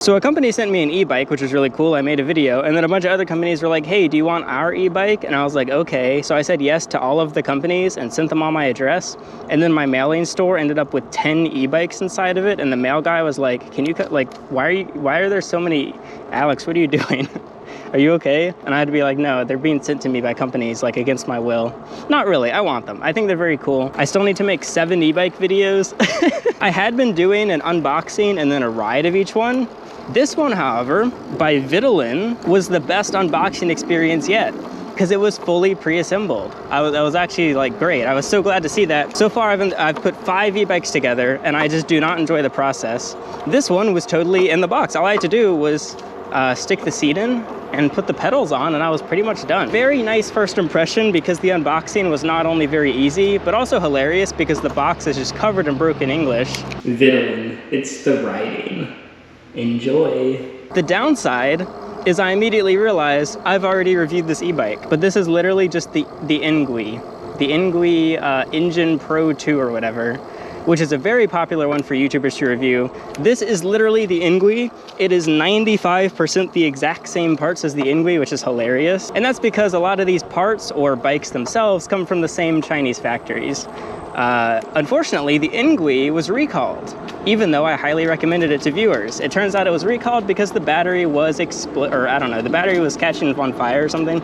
So a company sent me an e-bike, which was really cool. I made a video, and then a bunch of other companies were like, hey, do you want our e-bike? And I was like, okay. So I said yes to all of the companies and sent them all my address. And then my mailing store ended up with 10 e-bikes inside of it. And the mail guy was like, can you cut, like, why are there so many? Alex, what are you doing? Are you okay? And I had to be like, no, they're being sent to me by companies, like, against my will. Not really, I want them. I think they're very cool. I still need to make 7 e-bike videos. I had been doing an unboxing and then a ride of each one. This one, however, by Vitalin, was the best unboxing experience yet, because it was fully pre-assembled. I was actually like, great. I was so glad to see that. So far, I've put 5 e-bikes together, and I just do not enjoy the process. This one was totally in the box. All I had to do was stick the seat in and put the pedals on, and I was pretty much done. Very nice first impression, because the unboxing was not only very easy, but also hilarious because the box is just covered in broken English. Vitalin, it's the writing. Enjoy. The downside is I immediately realized I've already reviewed this e-bike, but this is literally just the Ingui. The Ingui Engine Pro 2 or whatever, which is a very popular one for YouTubers to review. This is literally the Ingui. It is 95% the exact same parts as the Ingui, which is hilarious. And that's because a lot of these parts or bikes themselves come from the same Chinese factories. Unfortunately, the Ingui was recalled, even though I highly recommended it to viewers. It turns out it was recalled because the battery was the battery was catching on fire or something.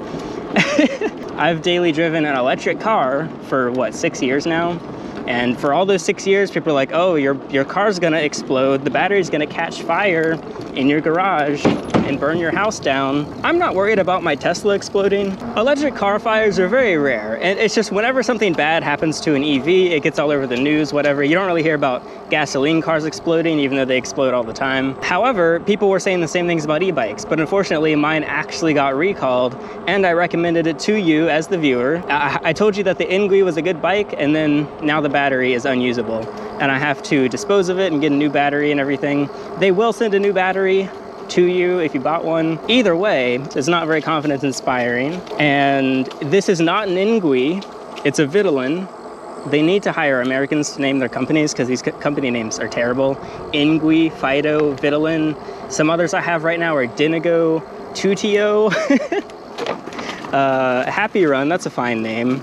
I've daily driven an electric car for, what, 6 years now? And for all those 6 years, people are like, oh, your car's gonna explode, the battery's gonna catch fire in your garage and burn your house down. I'm not worried about my Tesla exploding. Electric car fires are very rare, and it's just whenever something bad happens to an EV, it gets all over the news, whatever. You don't really hear about gasoline cars exploding, even though they explode all the time. However, people were saying the same things about e-bikes, but unfortunately mine actually got recalled, and I recommended it to you as the viewer. I told you that the Ingui was a good bike, and then now the battery is unusable, and I have to dispose of it and get a new battery and everything. They will send a new battery to you if you bought one. Either way, it's not very confidence inspiring. And this is not an Ingui, it's a Vitalin. They need to hire Americans to name their companies, because these company names are terrible. Ingui, Fido, Vitalin. Some others I have right now are Dinigo, Tutio. Happy Run, that's a fine name.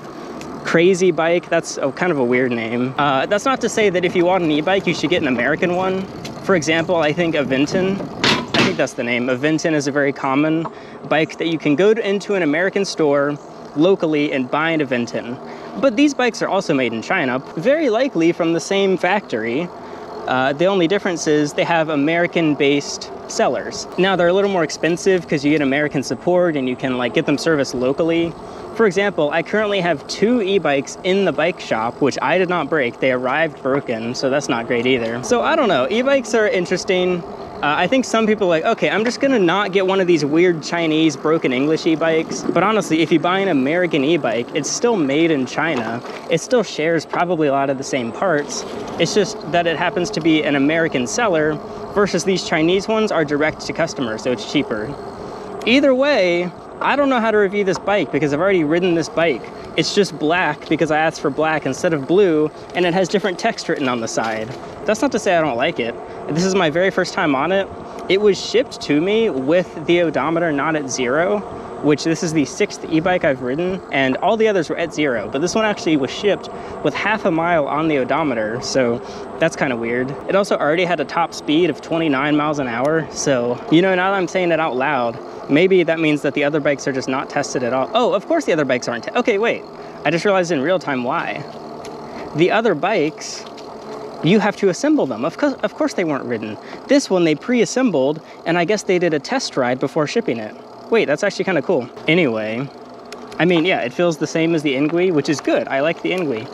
Crazy Bike, that's kind of a weird name. That's not to say that if you want an e-bike, you should get an American one. For example, I think Aventon, I think that's the name. Aventon is a very common bike that you can go into an American store locally and buy an Aventon. But these bikes are also made in China, very likely from the same factory. The only difference is they have American-based sellers. Now, they're a little more expensive because you get American support and you can like get them serviced locally. For example, I currently have 2 e-bikes in the bike shop, which I did not break. They arrived broken, so that's not great either. So I don't know, e-bikes are interesting. I think some people are like, okay, I'm just gonna not get one of these weird Chinese broken English e-bikes. But honestly, if you buy an American e-bike, it's still made in China. It still shares probably a lot of the same parts. It's just that it happens to be an American seller versus these Chinese ones are direct to customers, so it's cheaper. Either way, I don't know how to review this bike because I've already ridden this bike. It's just black because I asked for black instead of blue, and it has different text written on the side. That's not to say I don't like it. This is my very first time on it. It was shipped to me with the odometer not at 0, which this is the 6th e-bike I've ridden, and all the others were at 0, but this one actually was shipped with half a mile on the odometer, so that's kind of weird. It also already had a top speed of 29 miles an hour, so, you know, now that I'm saying it out loud, maybe that means that the other bikes are just not tested at all. Oh, of course the other bikes aren't. Okay, wait. I just realized in real time why. The other bikes, you have to assemble them. Of course they weren't ridden. This one they pre-assembled, and I guess they did a test ride before shipping it. Wait, that's actually kind of cool. Anyway, I mean, yeah, it feels the same as the Ingui, which is good. I like the Ingui.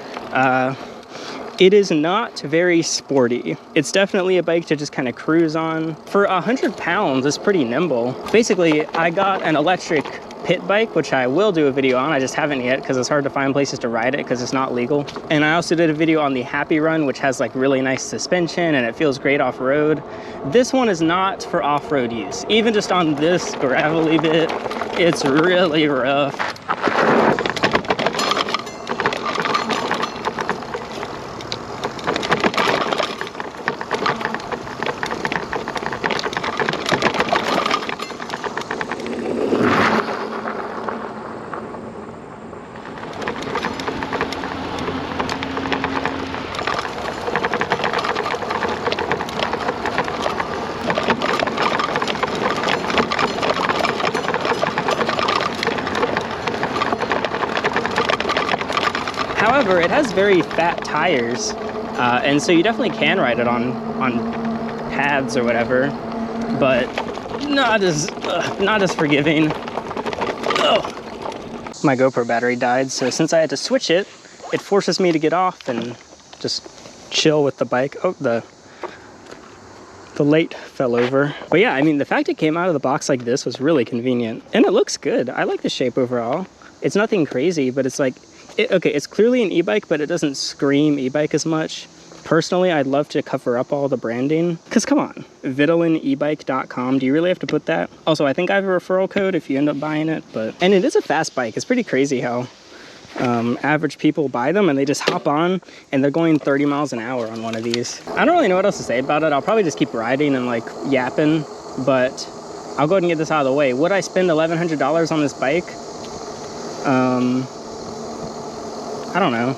It is not very sporty. It's definitely a bike to just kind of cruise on. For 100 pounds, it's pretty nimble. Basically, I got an electric pit bike, which I will do a video on. I just haven't yet because it's hard to find places to ride it because it's not legal. And I also did a video on the Happy Run, which has like really nice suspension and it feels great off-road. This one is not for off-road use. Even just on this gravelly bit, it's really rough. However, it has very fat tires, and so you definitely can ride it on paths or whatever, but not as forgiving. Ugh. My GoPro battery died, so since I had to switch it, it forces me to get off and just chill with the bike. Oh, the light fell over. But yeah, I mean, the fact it came out of the box like this was really convenient, and it looks good. I like the shape overall. It's nothing crazy, but it's like, okay, it's clearly an e-bike, but it doesn't scream e-bike as much. Personally, I'd love to cover up all the branding, because come on, VitalinEbike.com, do you really have to put that? Also, I think I have a referral code if you end up buying it, and it is a fast bike. It's pretty crazy how average people buy them and they just hop on and they're going 30 miles an hour on one of these. I don't really know what else to say about it. I'll probably just keep riding and like yapping, but I'll go ahead and get this out of the way. Would I spend $1,100 on this bike? I don't know.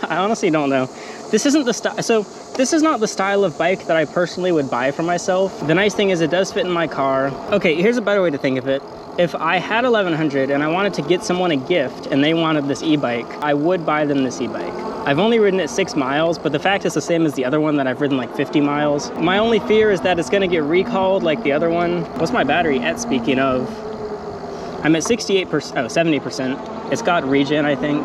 I honestly don't know. This isn't the style. So this is not the style of bike that I personally would buy for myself. The nice thing is it does fit in my car. Okay, here's a better way to think of it. If I had $1,100 and I wanted to get someone a gift and they wanted this e-bike, I would buy them this e-bike. I've only ridden it 6 miles, but the fact is the same as the other one that I've ridden like 50 miles. My only fear is that it's gonna get recalled like the other one. What's my battery at, speaking of? I'm at 68%, oh, 70%. It's got regen, I think.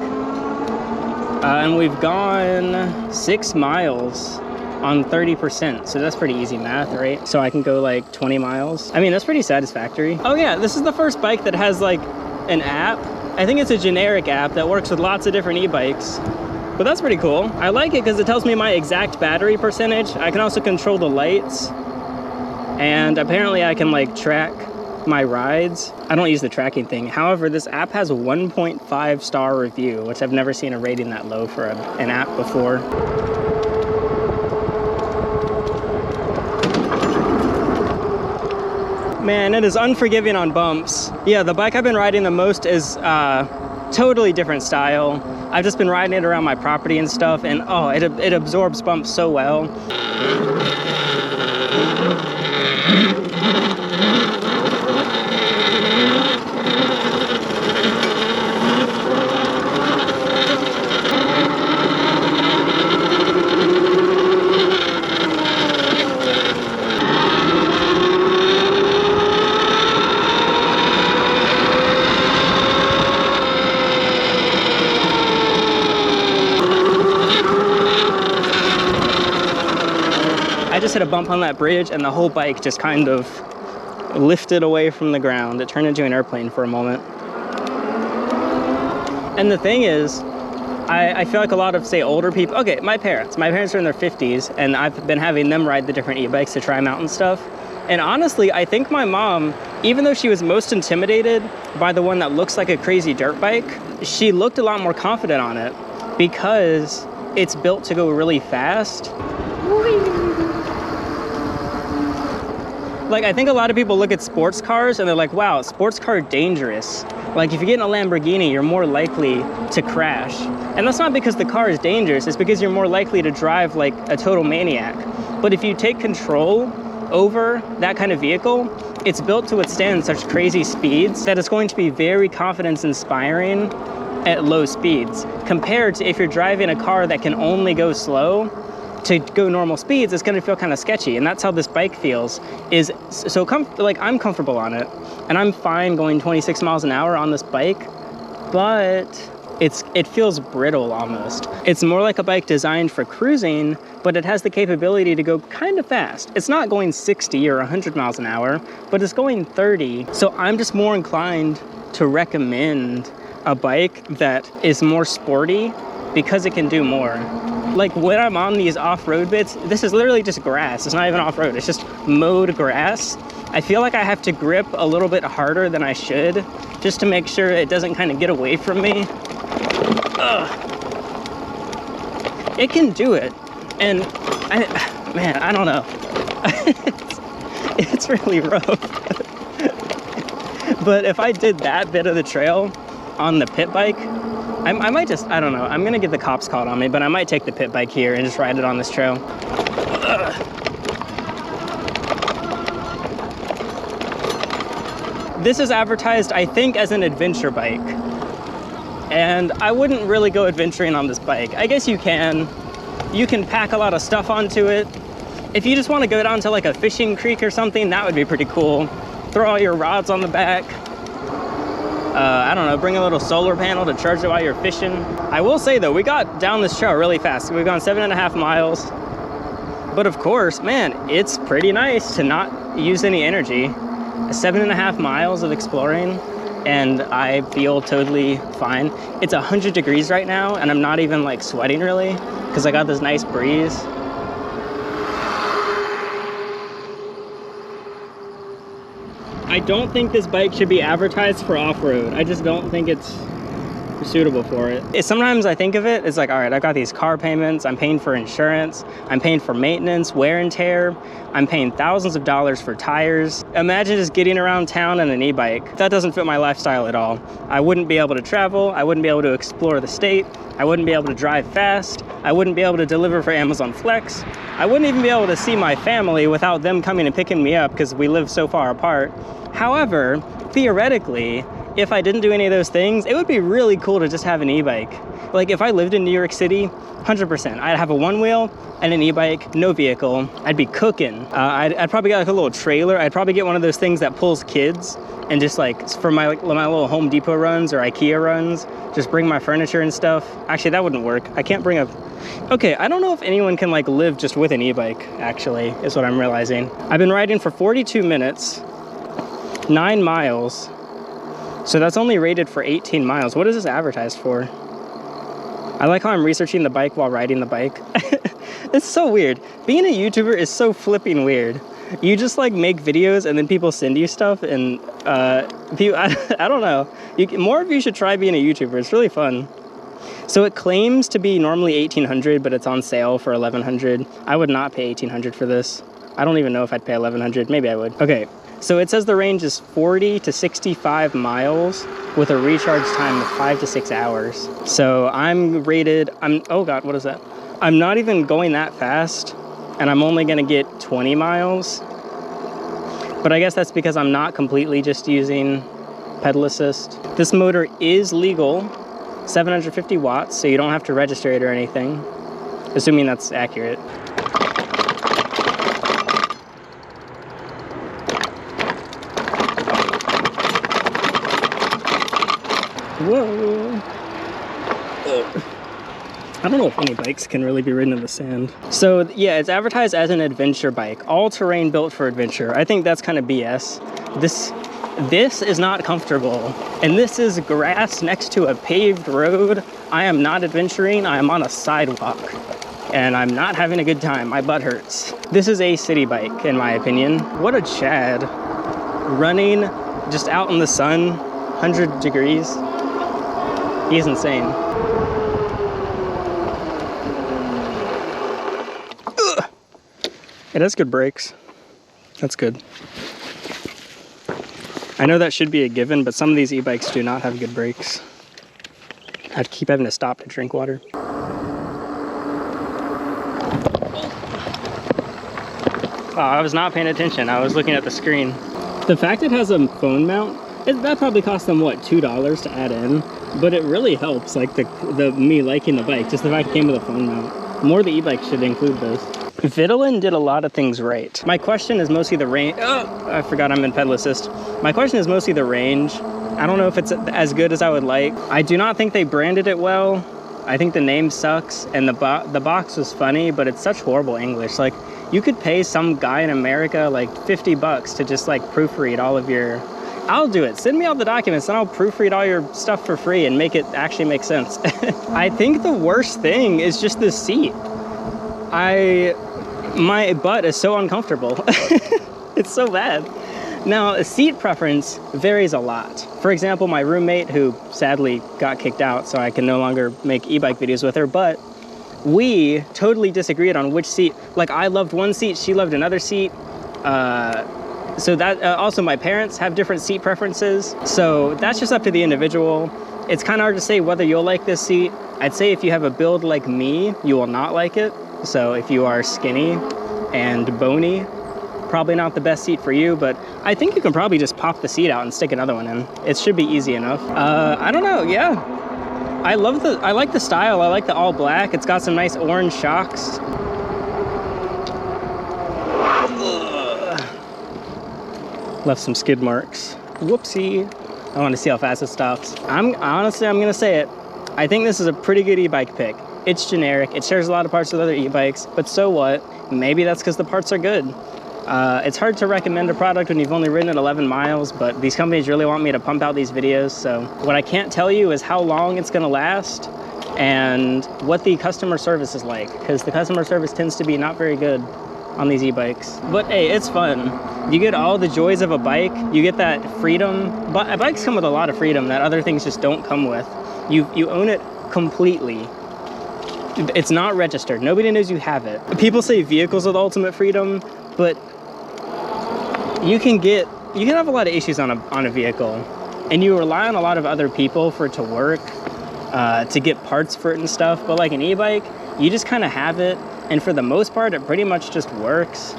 And we've gone 6 miles on 30%, so that's pretty easy math, right? So I can go like 20 miles. I mean, that's pretty satisfactory. Oh yeah, this is the first bike that has like an app. I think it's a generic app that works with lots of different e-bikes, but that's pretty cool. I like it because it tells me my exact battery percentage. I can also control the lights, and apparently I can like track my rides. I don't use the tracking thing. However, this app has a 1.5 star review, which I've never seen a rating that low for an app before. Man, it is unforgiving on bumps. Yeah, the bike I've been riding the most is totally different style. I've just been riding it around my property and stuff, and oh, it absorbs bumps so well. I just hit a bump on that bridge and the whole bike just kind of lifted away from the ground. It turned into an airplane for a moment. And the thing is, I feel like a lot of, say, older people, okay, my parents are in their 50s, and I've been having them ride the different e-bikes to try them out and stuff. And honestly, I think my mom, even though she was most intimidated by the one that looks like a crazy dirt bike, she looked a lot more confident on it because it's built to go really fast. Like, I think a lot of people look at sports cars and they're like, wow, sports car dangerous. Like, if you get in a Lamborghini, you're more likely to crash. And that's not because the car is dangerous, it's because you're more likely to drive like a total maniac. But if you take control over that kind of vehicle, it's built to withstand such crazy speeds that it's going to be very confidence-inspiring at low speeds. Compared to if you're driving a car that can only go slow, to go normal speeds, it's gonna feel kind of sketchy. And that's how this bike feels, is so like I'm comfortable on it and I'm fine going 26 miles an hour on this bike, but it feels brittle almost. It's more like a bike designed for cruising, but it has the capability to go kind of fast. It's not going 60 or 100 miles an hour, but it's going 30. So I'm just more inclined to recommend a bike that is more sporty because it can do more. Like when I'm on these off-road bits, this is literally just grass. It's not even off-road, it's just mowed grass. I feel like I have to grip a little bit harder than I should just to make sure it doesn't kind of get away from me. Ugh. It can do it. And man, I don't know. it's really rough. But if I did that bit of the trail on the pit bike, I might just, I don't know, I'm gonna get the cops called on me, but I might take the pit bike here and just ride it on this trail. Ugh. This is advertised, I think, as an adventure bike. and I wouldn't really go adventuring on this bike. I guess you can pack a lot of stuff onto it. If you just want to go down to like a fishing creek or something, that would be pretty cool. Throw all your rods on the back. I don't know, bring a little solar panel to charge it while you're fishing. I will say though, we got down this trail really fast. We've gone 7.5 miles. But of course, man, it's pretty nice to not use any energy. 7.5 miles of exploring, and I feel totally fine. It's 100 degrees right now, and I'm not even like sweating really, because I got this nice breeze. I don't think this bike should be advertised for off-road. I just don't think it's suitable for it. Sometimes I think of it, it's like, all right, I've got these car payments, I'm paying for insurance, I'm paying for maintenance, wear and tear, I'm paying thousands of dollars for tires. Imagine just getting around town in an e-bike. That doesn't fit my lifestyle at all. I wouldn't be able to travel, I wouldn't be able to explore the state, I wouldn't be able to drive fast, I wouldn't be able to deliver for Amazon Flex, I wouldn't even be able to see my family without them coming and picking me up because we live so far apart. However, theoretically, if I didn't do any of those things, it would be really cool to just have an e-bike. Like if I lived in New York City, 100%, I'd have a one wheel and an e-bike, no vehicle. I'd be cooking. I'd probably get like a little trailer. I'd probably get one of those things that pulls kids, and just like for my little Home Depot runs or IKEA runs, just bring my furniture and stuff. Actually, that wouldn't work. I can't bring a... Okay, I don't know if anyone can like live just with an e-bike, actually, is what I'm realizing. I've been riding for 42 minutes, 9 miles. So that's only rated for 18 miles. What is this advertised for? I like how I'm researching the bike while riding the bike. It's so weird. Being a YouTuber is so flipping weird. You just like make videos and then people send you stuff, and people, I don't know. More of you should try being a YouTuber. It's really fun. So it claims to be normally $1,800, but it's on sale for $1,100. I would not pay $1,800 for this. I don't even know if I'd pay $1,100. Maybe I would. Okay. So it says the range is 40 to 65 miles with a recharge time of 5 to 6 hours. So I'm rated, oh God, what is that? I'm not even going that fast, and I'm only gonna get 20 miles. But I guess that's because I'm not completely just using pedal assist. This motor is legal, 750 watts, so you don't have to register it or anything, assuming that's accurate. Whoa. I don't know if any bikes can really be ridden in the sand. So yeah, it's advertised as an adventure bike, all terrain built for adventure. I think that's kind of BS. This is not comfortable, and this is grass next to a paved road. I am not adventuring, I am on a sidewalk, and I'm not having a good time. My butt hurts. This is a city bike, in my opinion. What a Chad. Running just out in the sun, 100 degrees. He's insane. Ugh. It has good brakes. That's good. I know that should be a given, but some of these e-bikes do not have good brakes. I'd keep having to stop to drink water. Oh, I was not paying attention. I was looking at the screen. The fact it has a phone mount, that probably cost them, what, $2 to add in? But it really helps, like me liking the bike, just the fact it came with a phone mount. More of the e-bikes should include those. Vitalin did a lot of things right. My question is mostly the range. Oh, I forgot I'm in pedal assist. My question is mostly the range. I don't know if it's as good as I would like. I do not think they branded it well. I think the name sucks, and the box was funny, but it's such horrible English. Like, you could pay some guy in America like $50 to just like proofread all of your... I'll do it. Send me all the documents and I'll proofread all your stuff for free and make it actually make sense. I think the worst thing is just the seat. My butt is so uncomfortable. It's so bad. Now, seat preference varies a lot. For example, my roommate, who sadly got kicked out, so I can no longer make e-bike videos with her, but we totally disagreed on which seat. Like, I loved one seat, she loved another seat. So that also my parents have different seat preferences. So that's just up to the individual. It's kind of hard to say whether you'll like this seat. I'd say if you have a build like me, you will not like it. So if you are skinny and bony, probably not the best seat for you, but I think you can probably just pop the seat out and stick another one in. It should be easy enough. I don't know, yeah. I like the style. I like the all black. It's got some nice orange shocks. Left some skid marks. Whoopsie. I want to see how fast it stops. Honestly, I'm gonna say it. I think this is a pretty good e-bike pick. It's generic. It shares a lot of parts with other e-bikes, but so what? Maybe that's because the parts are good. It's hard to recommend a product when you've only ridden it 11 miles, but these companies really want me to pump out these videos. So what I can't tell you is how long it's gonna last and what the customer service is like, because the customer service tends to be not very good on these e-bikes. But hey, it's fun. You get all the joys of a bike. You get that freedom. But bikes come with a lot of freedom that other things just don't come with. You own it completely. It's not registered. Nobody knows you have it. People say vehicles are the ultimate freedom, but you can have a lot of issues on a vehicle, and you rely on a lot of other people for it to work, to get parts for it and stuff. But like an e-bike, you just kind of have it, and for the most part, it pretty much just works.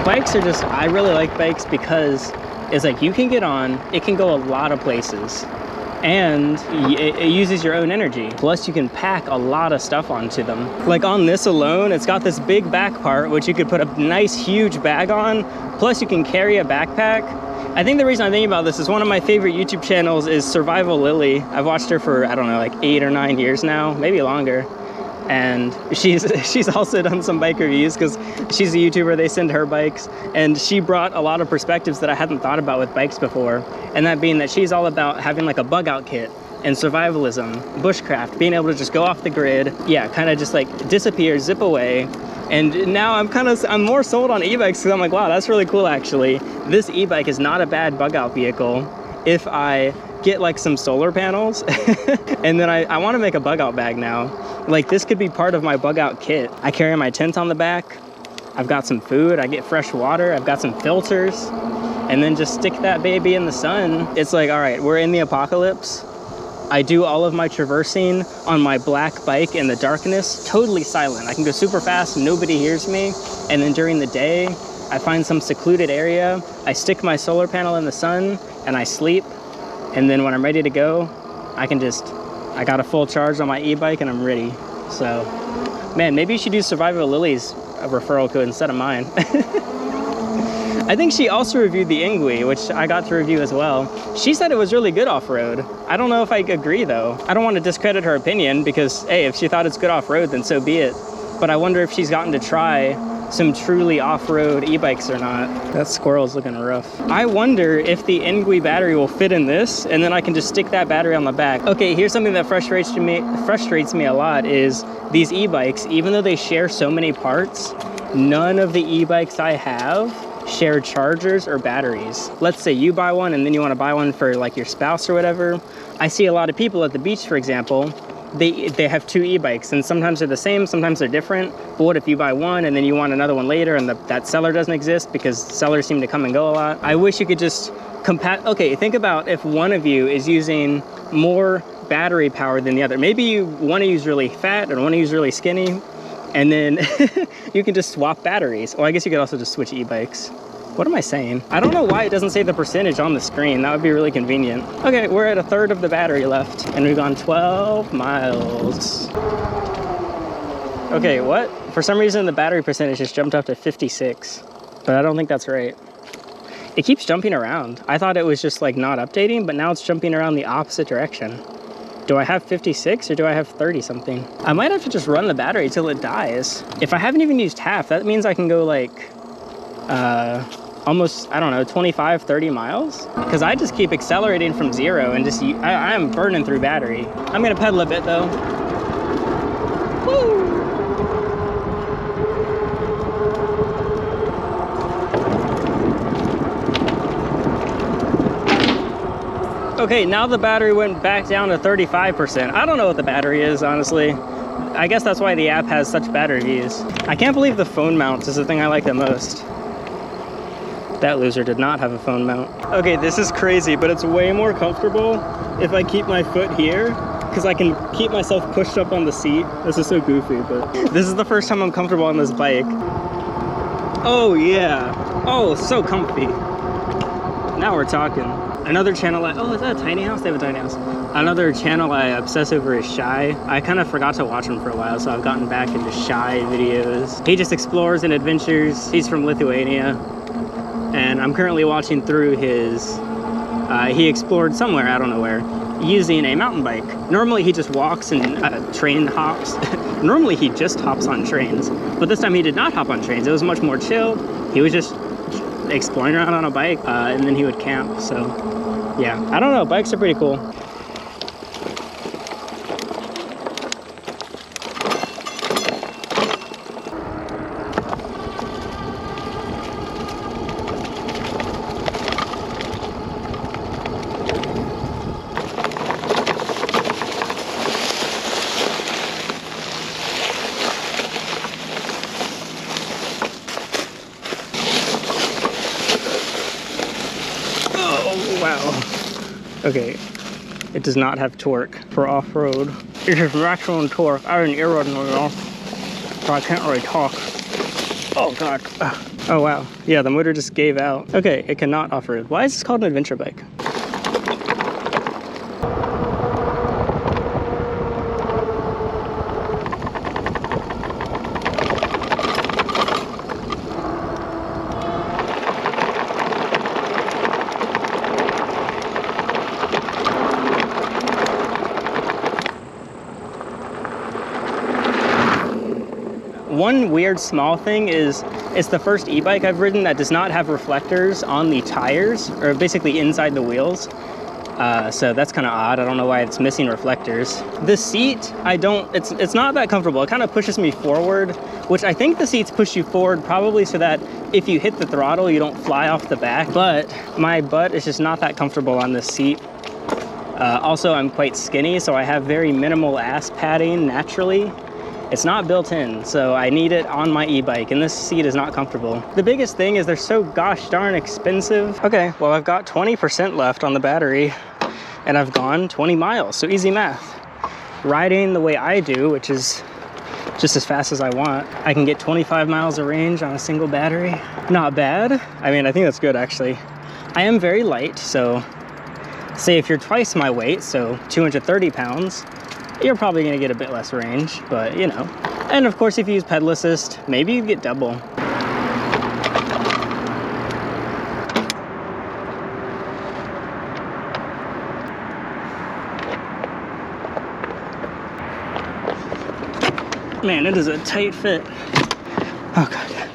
Bikes are just, I really like bikes because it's like you can get on, it can go a lot of places, and it uses your own energy. Plus you can pack a lot of stuff onto them. Like on this alone, it's got this big back part, which you could put a nice huge bag on, plus you can carry a backpack. I think the reason I'm thinking about this is one of my favorite YouTube channels is Survival Lily. I've watched her for, I don't know, like 8 or 9 years now, maybe longer. And she's also done some bike reviews because she's a YouTuber. They send her bikes, and she brought a lot of perspectives that I hadn't thought about with bikes before, and that being that she's all about having like a bug out kit and survivalism, bushcraft, being able to just go off the grid, yeah, kind of just like disappear, zip away. And now I'm more sold on e-bikes because I'm like, wow, that's really cool actually. This e-bike is not a bad bug out vehicle if I get like some solar panels and then I want to make a bug out bag now. Like this could be part of my bug out kit. I carry my tent on the back, I've got some food, I get fresh water, I've got some filters, and then just stick that baby in the sun. It's like, all right, we're in the apocalypse. I do all of my traversing on my black bike in the darkness, totally silent. I can go super fast, nobody hears me. And then during the day, I find some secluded area, I stick my solar panel in the sun and I sleep. And then when I'm ready to go, I got a full charge on my e-bike and I'm ready. So, man, maybe you should use Survival Lily's referral code instead of mine. I think she also reviewed the Ingui, which I got to review as well. She said it was really good off-road. I don't know if I agree though. I don't want to discredit her opinion because, hey, if she thought it's good off-road, then so be it. But I wonder if she's gotten to try some truly off-road e-bikes or not. That squirrel's looking rough. I wonder if the Ingui battery will fit in this, and then I can just stick that battery on the back. Okay, here's something that frustrates me a lot is these e-bikes, even though they share so many parts, none of the e-bikes I have share chargers or batteries. Let's say you buy one and then you want to buy one for like your spouse or whatever. I see a lot of people at the beach, for example, they have 2 e-bikes and sometimes they're the same, sometimes they're different. But what if you buy one and then you want another one later and that seller doesn't exist because sellers seem to come and go a lot? I wish you could just okay, think about if one of you is using more battery power than the other. Maybe you want to use really fat or want to use really skinny, and then you can just swap batteries. Or I guess you could also just switch e-bikes. What am I saying? I don't know why it doesn't say the percentage on the screen. That would be really convenient. Okay, we're at 1/3 of the battery left, and we've gone 12 miles. Okay, what? For some reason, the battery percentage just jumped up to 56, but I don't think that's right. It keeps jumping around. I thought it was just like not updating, but now it's jumping around the opposite direction. Do I have 56 or do I have 30 something? I might have to just run the battery till it dies. If I haven't even used half, that means I can go like, almost, I don't know, 25, 30 miles? Because I just keep accelerating from 0 and just, I am burning through battery. I'm gonna pedal a bit though. Woo! Okay, now the battery went back down to 35%. I don't know what the battery is, honestly, I guess that's why the app has such bad reviews. I can't believe the phone mount is the thing I like the most. That loser did not have a phone mount. Okay, this is crazy, but it's way more comfortable if I keep my foot here, because I can keep myself pushed up on the seat. This is so goofy, but this is the first time I'm comfortable on this bike. Oh yeah. Oh, so comfy. Now we're talking. Another channel oh, is that a tiny house? They have a tiny house. Another channel I obsess over is Shy. I kind of forgot to watch him for a while, so I've gotten back into Shy videos. He just explores and adventures. He's from Lithuania. And I'm currently watching through his, he explored somewhere, I don't know where, using a mountain bike. Normally he just walks and train hops. Normally he just hops on trains, but this time he did not hop on trains. It was much more chill. He was just exploring around on a bike, and then he would camp. So yeah, I don't know, bikes are pretty cool. Wow. Okay, it does not have torque for off-road. It has maximum torque. I have an earbud in my mouth, so I can't really talk. Oh god. Oh wow. Yeah, the motor just gave out. Okay, it cannot off-road. Why is this called an adventure bike? One weird small thing is it's the first e-bike I've ridden that does not have reflectors on the tires, or basically inside the wheels. So that's kind of odd. I don't know why it's missing reflectors. The seat, it's not that comfortable. It kind of pushes me forward, which I think the seats push you forward probably so that if you hit the throttle, you don't fly off the back. But my butt is just not that comfortable on this seat. Also, I'm quite skinny, so I have very minimal ass padding naturally. It's not built in, so I need it on my e-bike, and this seat is not comfortable. The biggest thing is they're so gosh darn expensive. Okay, well I've got 20% left on the battery, and I've gone 20 miles, so easy math. Riding the way I do, which is just as fast as I want, I can get 25 miles of range on a single battery. Not bad. I mean, I think that's good actually. I am very light, so say if you're twice my weight, so 230 pounds, you're probably gonna get a bit less range, but you know. And of course, if you use pedal assist, maybe you get double. Man, it is a tight fit. Oh God.